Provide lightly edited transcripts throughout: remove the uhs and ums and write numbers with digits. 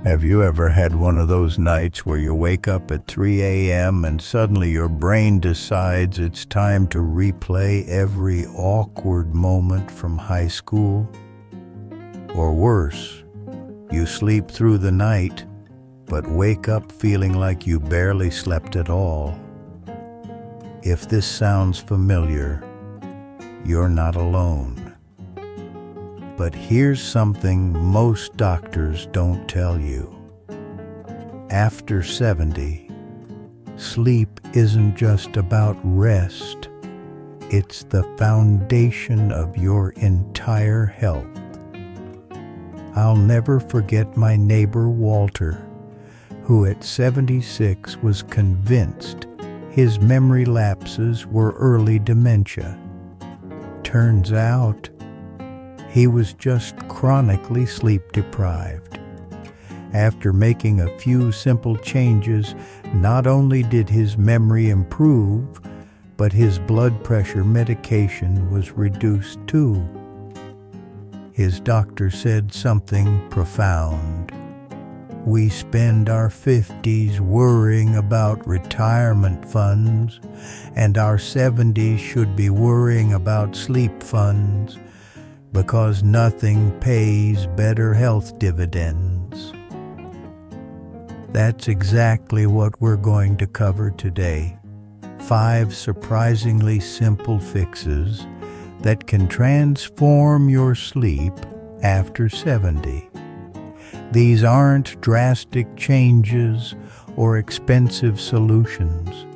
Have you ever had one of those nights where you wake up at 3 a.m. and suddenly your brain decides it's time to replay every awkward moment from high school? Or worse, you sleep through the night, but wake up feeling like you barely slept at all? If this sounds familiar, you're not alone. But here's something most doctors don't tell you. After 70, sleep isn't just about rest. It's the foundation of your entire health. I'll never forget my neighbor Walter, who at 76 was convinced his memory lapses were early dementia. Turns out, he was just chronically sleep-deprived. After making a few simple changes, not only did his memory improve, but his blood pressure medication was reduced too. His doctor said something profound. We spend our 50s worrying about retirement funds, and our 70s should be worrying about sleep funds, because nothing pays better health dividends. That's exactly what we're going to cover today. 5 surprisingly simple fixes that can transform your sleep after 70. These aren't drastic changes or expensive solutions.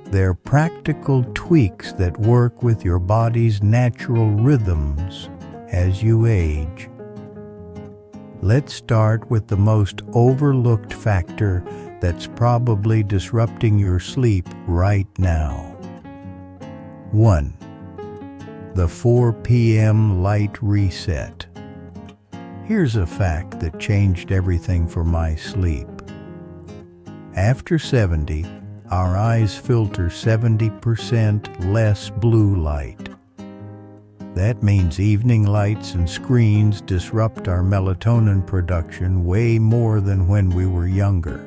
They're practical tweaks that work with your body's natural rhythms as you age. Let's start with the most overlooked factor that's probably disrupting your sleep right now. 1. The 4 p.m. light reset. Here's a fact that changed everything for my sleep. After 70, our eyes filter 70% less blue light. That means evening lights and screens disrupt our melatonin production way more than when we were younger.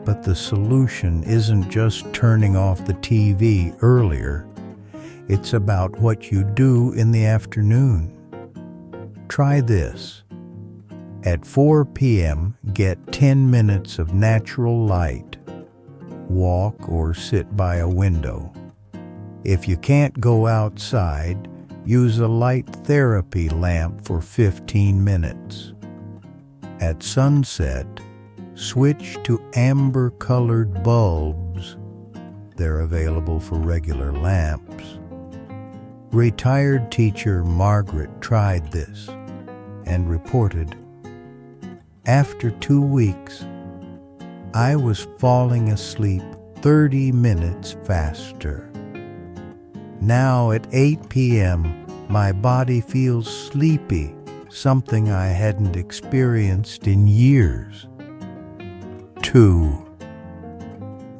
But the solution isn't just turning off the TV earlier. It's about what you do in the afternoon. Try this. At 4 p.m., get 10 minutes of natural light. Walk or sit by a window. If you can't go outside, use a light therapy lamp for 15 minutes. At sunset, switch to amber-colored bulbs. They're available for regular lamps. Retired teacher Margaret tried this and reported, "After 2 weeks, I was falling asleep 30 minutes faster. Now at 8 p.m., my body feels sleepy, something I hadn't experienced in years." 2.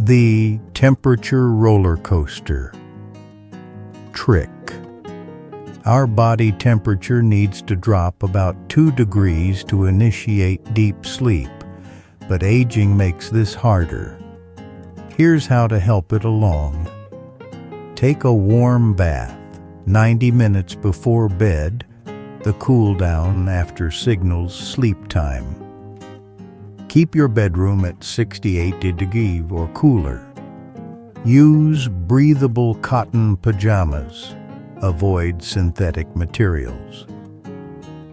The temperature roller coaster trick. Our body temperature needs to drop about 2 degrees to initiate deep sleep, but aging makes this harder. Here's how to help it along. Take a warm bath 90 minutes before bed. The cool down after signals sleep time. Keep your bedroom at 68 degrees or cooler. Use breathable cotton pajamas. Avoid synthetic materials.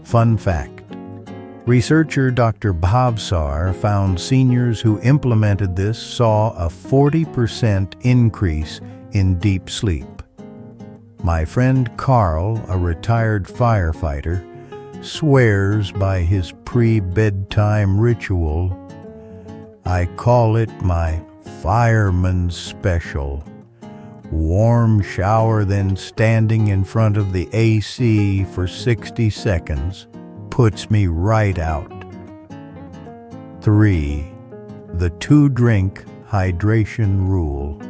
Fun fact: researcher Dr. Bhavsar found seniors who implemented this saw a 40% increase in deep sleep. My friend Carl, a retired firefighter, swears by his pre-bedtime ritual. I call it my fireman's special. Warm shower, then standing in front of the AC for 60 seconds puts me right out. 3. The 2-drink hydration rule.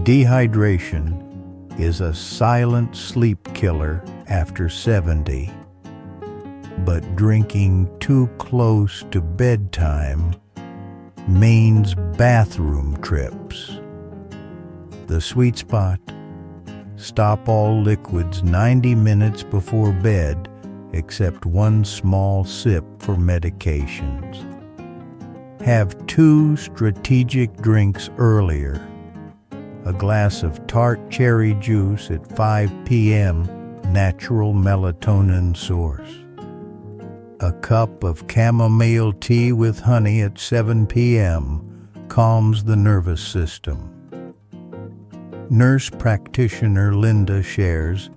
Dehydration is a silent sleep killer after 70. but drinking too close to bedtime means bathroom trips. The sweet spot: stop all liquids 90 minutes before bed except one small sip for medications. Have 2 strategic drinks earlier. A glass of tart cherry juice at 5 p.m., natural melatonin source. A cup of chamomile tea with honey at 7 p.m. calms the nervous system. Nurse practitioner Linda shares,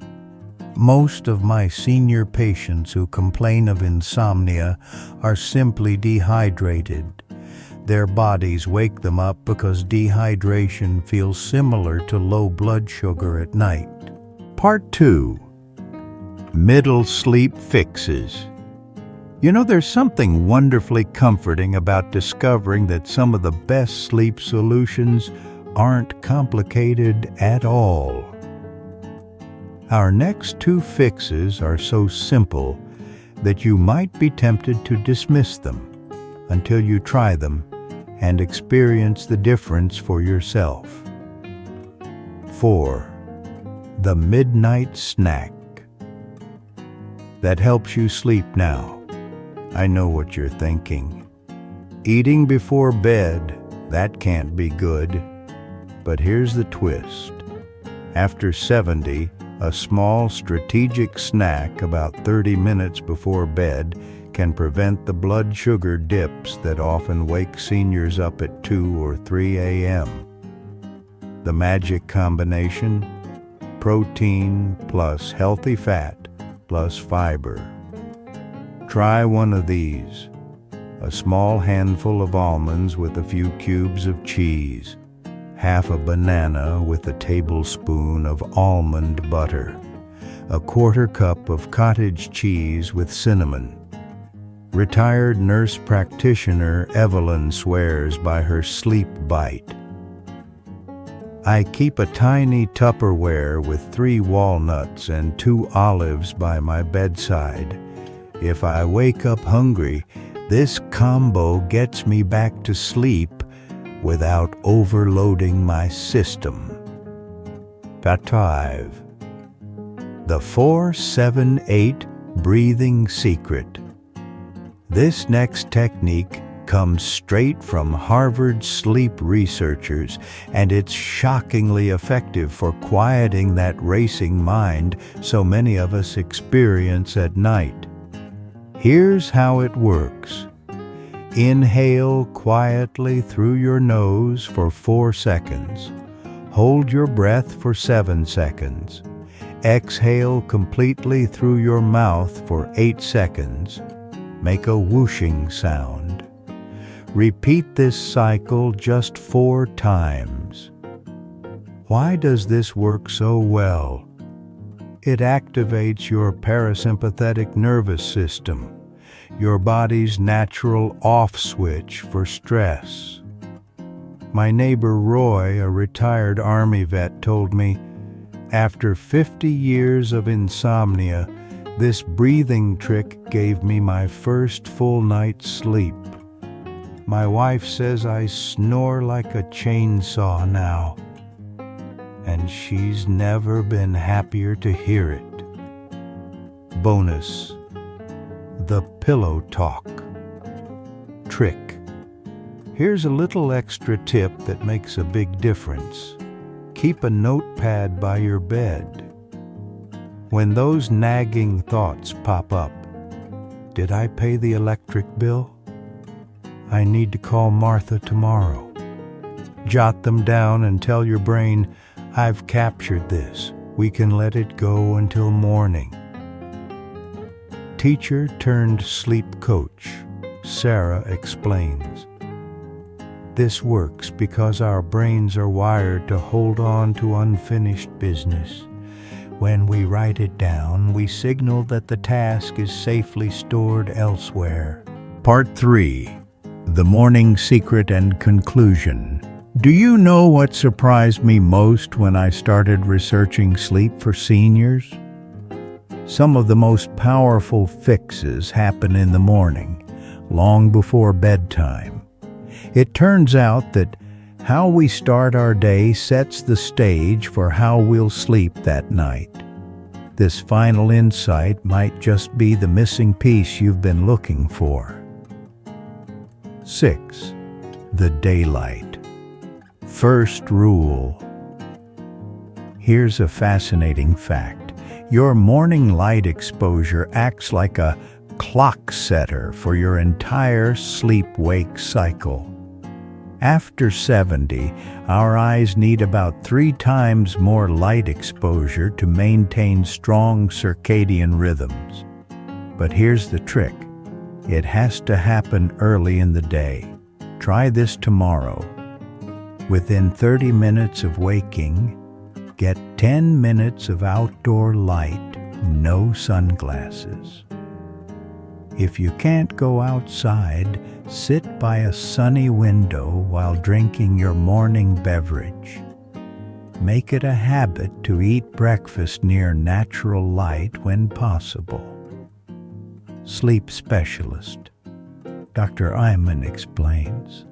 "Most of my senior patients who complain of insomnia are simply dehydrated. Their bodies wake them up because dehydration feels similar to low blood sugar at night." Part 2. Middle Sleep Fixes. You know, there's something wonderfully comforting about discovering that some of the best sleep solutions aren't complicated at all. Our next 2 fixes are so simple that you might be tempted to dismiss them until you try them and experience the difference for yourself. 4. The midnight snack. That helps you sleep now. I know what you're thinking. Eating before bed, that can't be good. But here's the twist. After 70, a small strategic snack about 30 minutes before bed can prevent the blood sugar dips that often wake seniors up at 2 or 3 a.m. The magic combination: protein plus healthy fat plus fiber. Try one of these: a small handful of almonds with a few cubes of cheese, half a banana with a tablespoon of almond butter, a quarter cup of cottage cheese with cinnamon. Retired nurse practitioner Evelyn swears by her sleep bite. I keep a tiny Tupperware with 3 walnuts and 2 olives by my bedside. If I wake up hungry, this combo gets me back to sleep without overloading my system. Part 5. The 4-7-8 breathing secret. This next technique comes straight from Harvard sleep researchers, and it's shockingly effective for quieting that racing mind so many of us experience at night. Here's how it works. Inhale quietly through your nose for 4 seconds. Hold your breath for 7 seconds. Exhale completely through your mouth for 8 seconds. Make a whooshing sound. Repeat this cycle just 4 times. Why does this work so well? It activates your parasympathetic nervous system, your body's natural off switch for stress. My neighbor Roy, a retired Army vet, told me, after 50 years of insomnia, this breathing trick gave me my first full night's sleep. My wife says I snore like a chainsaw now, and she's never been happier to hear it. Bonus: the pillow talk. Trick. Here's a little extra tip that makes a big difference. Keep a notepad by your bed. When those nagging thoughts pop up, did I pay the electric bill? I need to call Martha tomorrow. Jot them down and tell your brain, I've captured this. We can let it go until morning. Teacher turned sleep coach, Sarah explains. This works because our brains are wired to hold on to unfinished business. When we write it down, we signal that the task is safely stored elsewhere. Part 3. The Morning Secret and Conclusion. Do you know what surprised me most when I started researching sleep for seniors? Some of the most powerful fixes happen in the morning, long before bedtime. It turns out that how we start our day sets the stage for how we'll sleep that night. This final insight might just be the missing piece you've been looking for. 6. The daylight. First rule. Here's a fascinating fact. Your morning light exposure acts like a clock setter for your entire sleep-wake cycle. After 70, our eyes need about 3 times more light exposure to maintain strong circadian rhythms. But here's the trick. It has to happen early in the day. Try this tomorrow. Within 30 minutes of waking, get 10 minutes of outdoor light, no sunglasses. If you can't go outside, sit by a sunny window while drinking your morning beverage. Make it a habit to eat breakfast near natural light when possible. Sleep specialist Dr. Iman explains,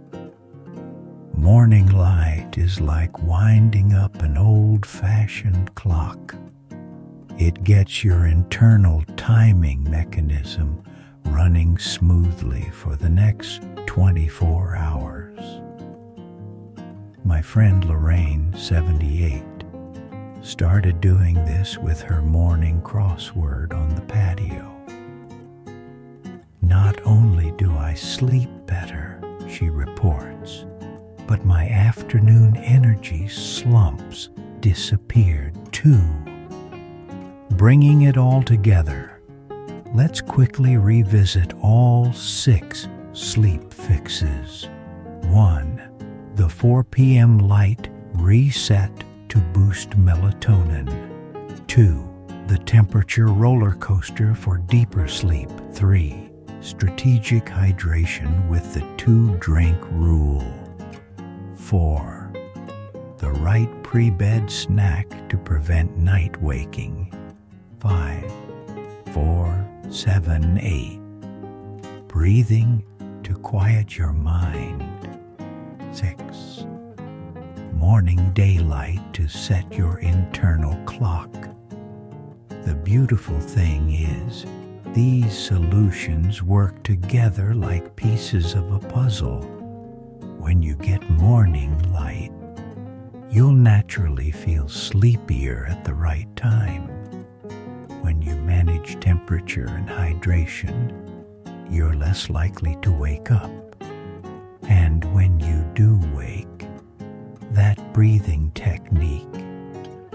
morning light is like winding up an old-fashioned clock. It gets your internal timing mechanism running smoothly for the next 24 hours. My friend Lorraine, 78, started doing this with her morning crossword on the patio. Not only do I sleep better, she reports, but my afternoon energy slumps disappeared too. Bringing it all together, let's quickly revisit all 6 sleep fixes. 1. The 4 p.m. light reset to boost melatonin. 2. The temperature roller coaster for deeper sleep. 3. Strategic hydration with the 2-drink rule. 4. The right pre-bed snack to prevent night waking. 5. 4, 7, 8. Breathing to quiet your mind. 6. Morning daylight to set your internal clock. The beautiful thing is, these solutions work together like pieces of a puzzle. When you get morning light, you'll naturally feel sleepier at the right time. When you manage temperature and hydration, you're less likely to wake up. And when you do wake, that breathing technique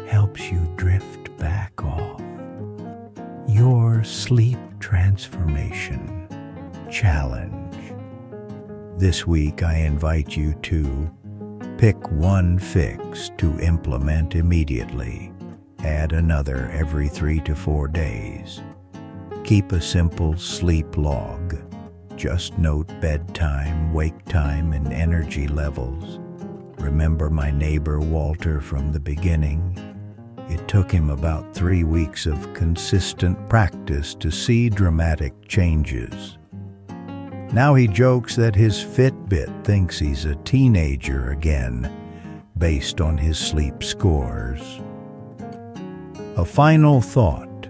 helps you drift back off. Your sleep transformation challenge. This week I invite you to pick one fix to implement immediately. Add another every 3 to 4 days. Keep a simple sleep log. Just note bedtime, wake time, and energy levels. Remember my neighbor Walter from the beginning? It took him about 3 weeks of consistent practice to see dramatic changes. Now he jokes that his Fitbit thinks he's a teenager again, based on his sleep scores. A final thought.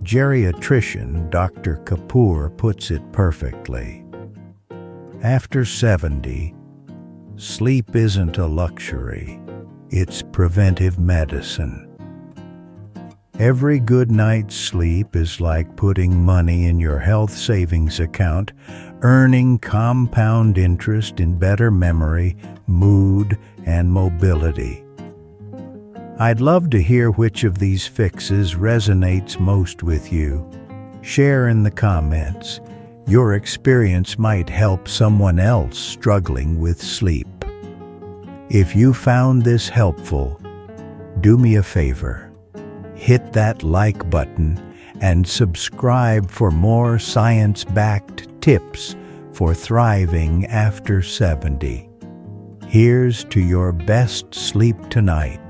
Geriatrician Dr. Kapoor puts it perfectly. After 70, sleep isn't a luxury, it's preventive medicine. Every good night's sleep is like putting money in your health savings account, earning compound interest in better memory, mood, and mobility. I'd love to hear which of these fixes resonates most with you. Share in the comments. Your experience might help someone else struggling with sleep. If you found this helpful, do me a favor. Hit that like button and subscribe for more science-backed tips for thriving after 70. Here's to your best sleep tonight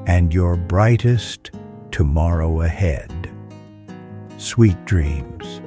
and your brightest tomorrow ahead. Sweet dreams.